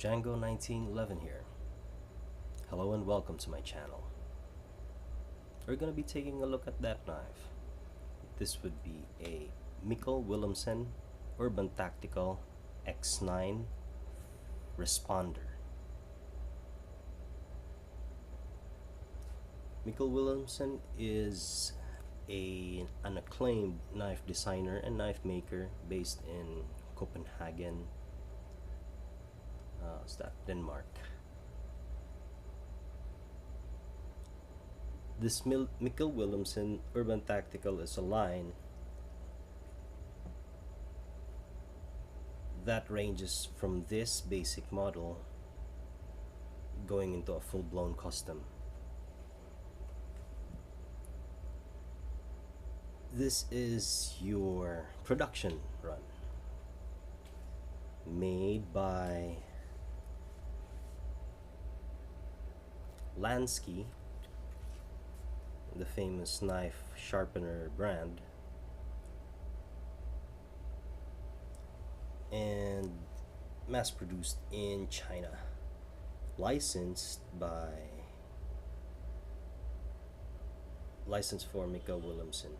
Django 1911 here. Hello and welcome to my channel. We're gonna be taking a look at that knife. This would be a Mikkel Willumsen Urban Tactical X-9 Responder. Mikkel Willumsen is an acclaimed knife designer and knife maker based in Copenhagen, Denmark. This Mikkel Willumsen Urban Tactical is a line that ranges from this basic model going into a full-blown custom. This is your production run, made by Lansky, the famous knife sharpener brand, and mass produced in China, licensed for Mikkel Willumsen.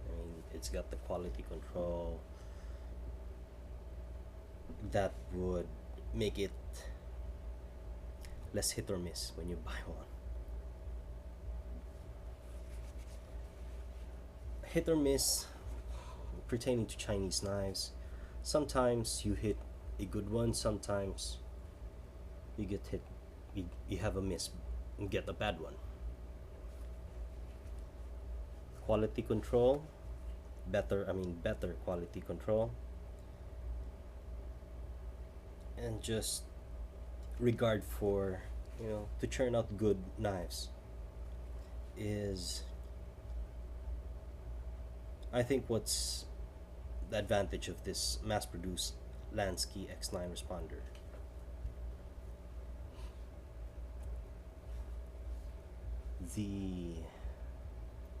I mean, it's got the quality control that would make it less hit or miss when you buy one. Hit or miss pertaining to Chinese knives. Sometimes you hit a good one, sometimes you get hit, you have a miss and get a bad one. Quality control, better quality control, and just regard for, to churn out good knives is, I think, what's the advantage of this mass-produced Lansky X-9 Responder. The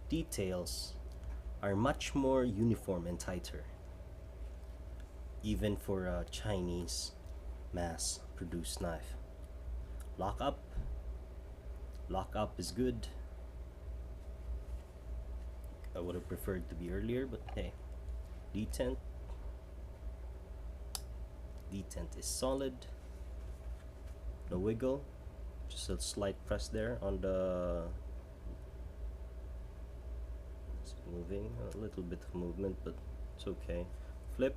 details are much more uniform and tighter, even for a Chinese mass-produced knife. Lock up is good. I would have preferred to be earlier, but hey. Detent is solid. No wiggle, just a slight press there on the, it's moving, a little bit of movement, but it's okay. Flip.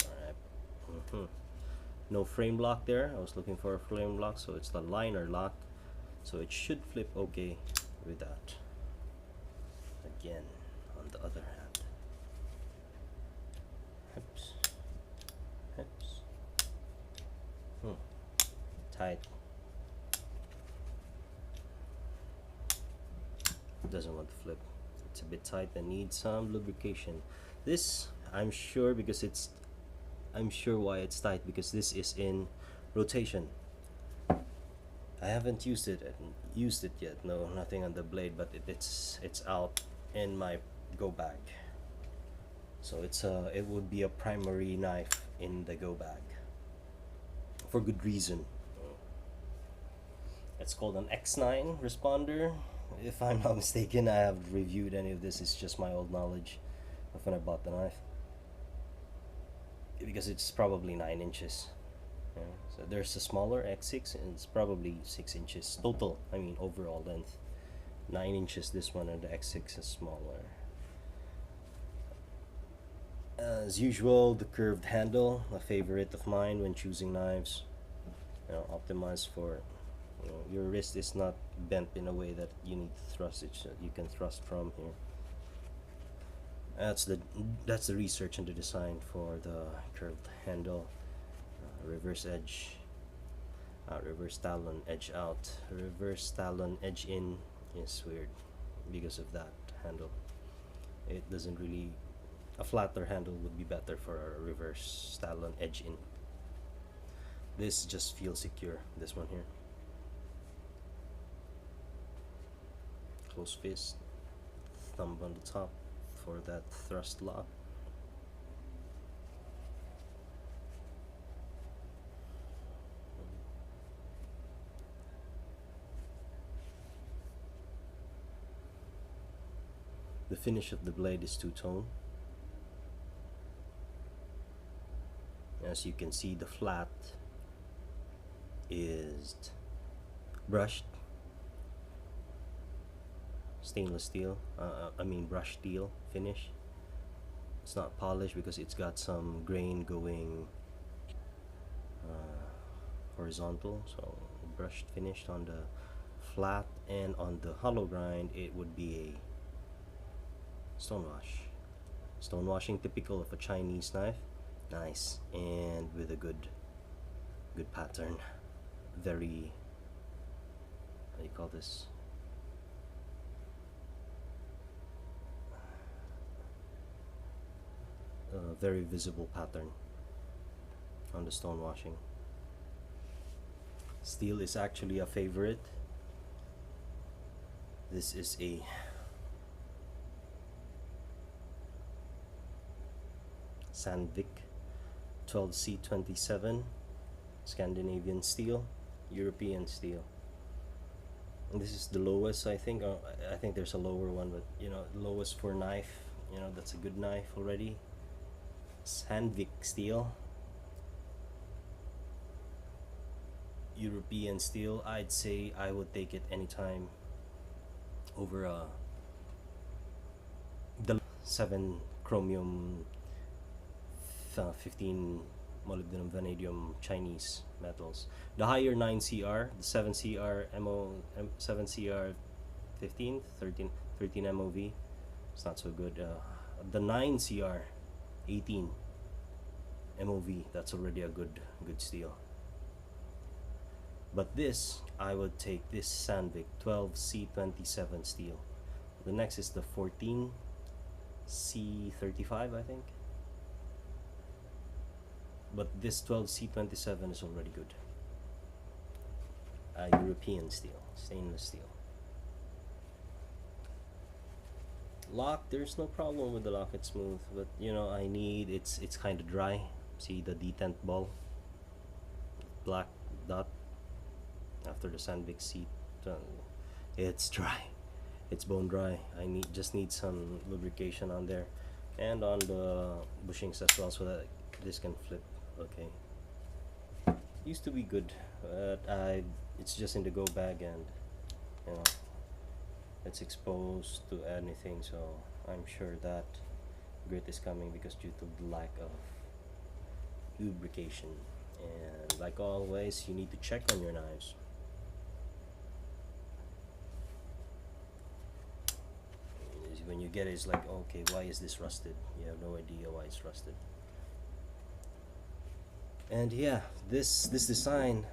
Alright. No frame lock there. I was looking for a frame lock, so it's the liner lock, so it should flip okay with that. Again, on the other hand, hips, tight, doesn't want to flip. It's a bit tight and needs some lubrication. This, I'm sure why it's tight, because this is in rotation. I haven't used it yet. No, nothing on the blade, but it's out in my go bag. So it would be a primary knife in the go bag for good reason. It's called an X-9 Responder, if I'm not mistaken. I haven't reviewed any of this. It's just my old knowledge of when I bought the knife, because it's probably 9 inches. Yeah. So there's a smaller X6, and it's probably 6 inches total. I mean, overall length. 9 inches this one, and the X6 is smaller. As usual, the curved handle, a favorite of mine when choosing knives. Optimized for, your wrist is not bent in a way that you need to thrust it. So you can thrust from here. That's the research and the design for the curved handle. Reverse edge, reverse talon edge out, reverse talon edge in is weird because of that handle. It doesn't really, a flatter handle would be better for a reverse talon edge in. This just feels secure, this one here. Close fist, thumb on the top for that thrust lock. The finish of the blade is two-tone. As you can see, the flat is brushed stainless steel, brushed steel finish. It's not polished because it's got some grain going horizontal, so brushed finished on the flat, and on the hollow grind it would be a stone washing typical of a Chinese knife. Nice, and with a good pattern. Very, what do you call this, very visible pattern on the stone washing. Steel is actually a favorite. This is a Sandvik 12C27 Scandinavian steel, European steel. And this is the lowest, I think. I think there's a lower one, but you know, lowest for knife, you know, that's a good knife already. Sandvik steel, European steel. I'd say I would take it anytime over the 7 chromium 15 molybdenum vanadium Chinese metals. The higher 9CR, the 7CR 7CR 15 13 MOV, it's not so good. The 9CR 18 MOV, that's already a good steel. But this, I would take this Sandvik 12C27 steel. The next is the 14C35, I think. But this 12C27 is already good. European steel, stainless steel. Lock, there's no problem with the lock, it's smooth, but you know, I need, it's kind of dry. See the detent ball, black dot after the Sandvik seat, it's dry, it's bone dry. I just need some lubrication on there and on the bushings as well, so that this can flip. Okay, used to be good, but it's just in the go bag, and you know, it's exposed to anything, so I'm sure that grit is coming because due to the lack of lubrication. And like always, you need to check on your knives. When you get it, it's like, okay, why is this rusted? You have no idea why it's rusted. And yeah, this design,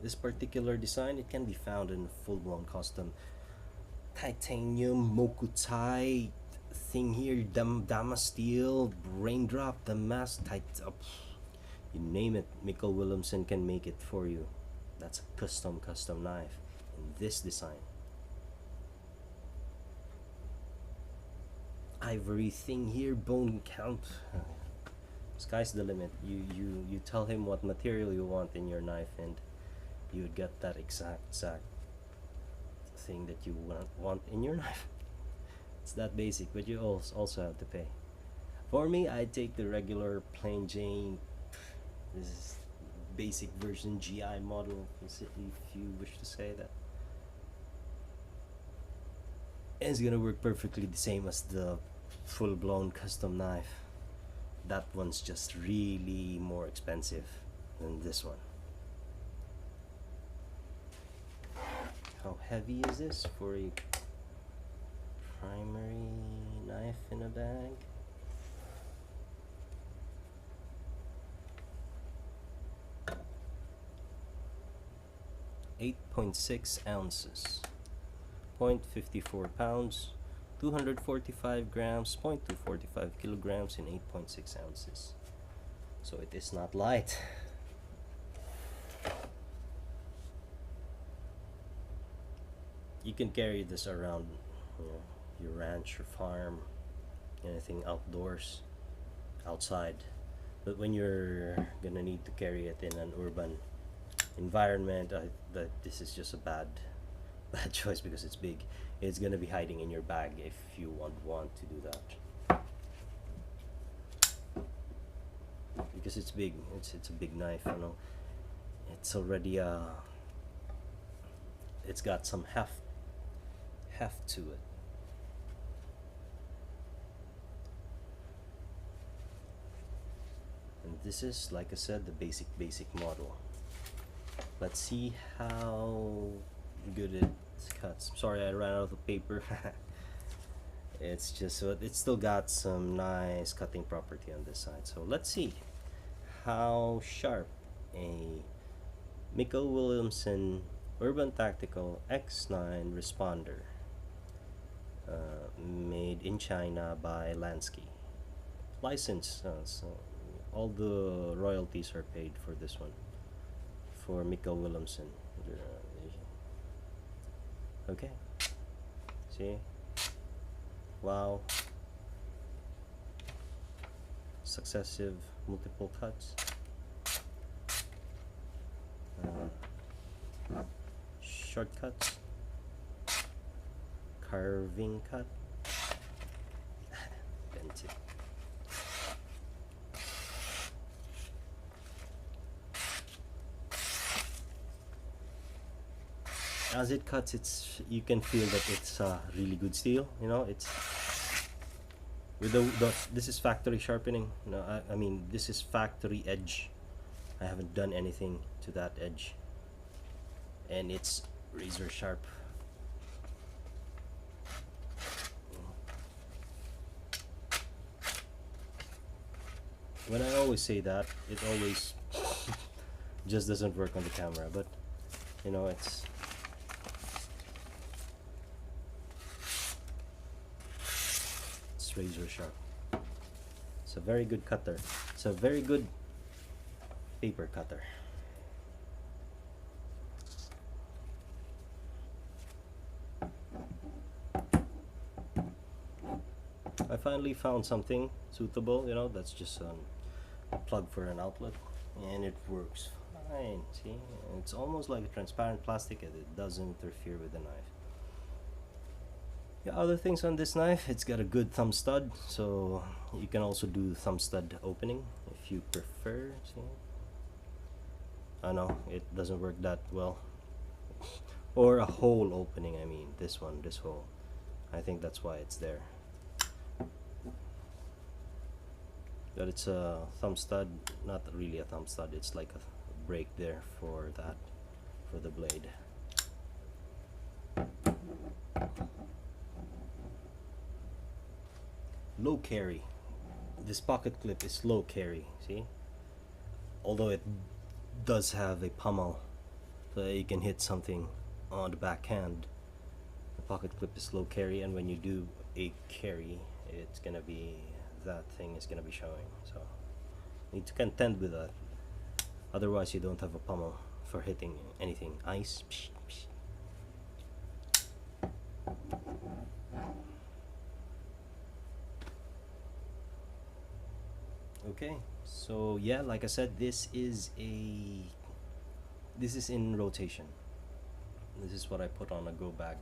this particular design, it can be found in full-blown custom titanium mokutai thing here, dama steel, raindrop, damask, you name it, Mikkel Willumsen can make it for you. That's a custom knife in this design. Ivory thing here, bone count. Sky's the limit. You tell him what material you want in your knife, and you would get that exact thing that you want in your knife. It's that basic, but you also have to pay. For me, I take the regular plain Jane. This is basic version GI model, if you wish to say that. And it's gonna work perfectly the same as the full-blown custom knife. That one's just really more expensive than this one. How heavy is this for a primary knife in a bag? 8.6 ounces, 0.54 pounds, 245 grams, 0.245 kilograms in 8.6 ounces. So it is not light. You can carry this around, you know, your ranch or farm, anything outdoors, outside. But when you're gonna need to carry it in an urban environment, that this is just a bad choice because it's big. it's gonna be hiding in your bag if you want to do that, because it's big. It's a big knife, you know. It's already it's got some heft to it. And this is, like I said, the basic model. Let's see how good it cuts. Sorry, I ran out of paper. It's just so it's still got some nice cutting property on this side. So let's see how sharp a Mikkel Willumsen Urban Tactical X-9 responder, made in China by Lansky, licensed. So all the royalties are paid for this one, for Mikkel Willumsen. Okay, see, wow, successive multiple cuts, shortcuts, carving cut, bent it. As it cuts, you can feel that it's really good steel. You know, it's with this is factory sharpening. No, I mean this is factory edge. I haven't done anything to that edge, and it's razor sharp. When I always say that, it always just doesn't work on the camera, but you know, it's razor sharp. It's a very good cutter. It's a very good paper cutter. I finally found something suitable, you know, that's just a plug for an outlet, and it works fine. See, it's almost like a transparent plastic, and it doesn't interfere with the knife. Yeah, other things on this knife, it's got a good thumb stud, so you can also do thumb stud opening if you prefer. See? I know it doesn't work that well, or a hole opening. I mean this hole. I think that's why it's there. But it's a thumb stud, not really a thumb stud. It's like a break there for the blade. Low carry. This pocket clip is low carry, see? Although it does have a pommel so that you can hit something on the backhand, the pocket clip is low carry, and when you do a carry, it's gonna be, that thing is gonna be showing. So you need to contend with that. Otherwise you don't have a pommel for hitting anything. Ice. Psh, psh. Okay, so yeah, like I said, this is in rotation. This is what I put on a go bag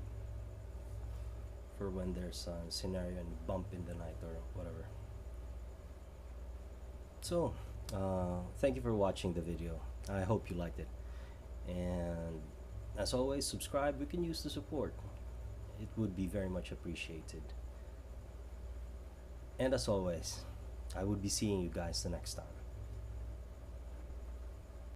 for when there's a scenario and bump in the night or whatever. So thank you for watching the video. I hope you liked it, and as always, subscribe. We can use the support. It would be very much appreciated. And as always, I would be seeing you guys the next time.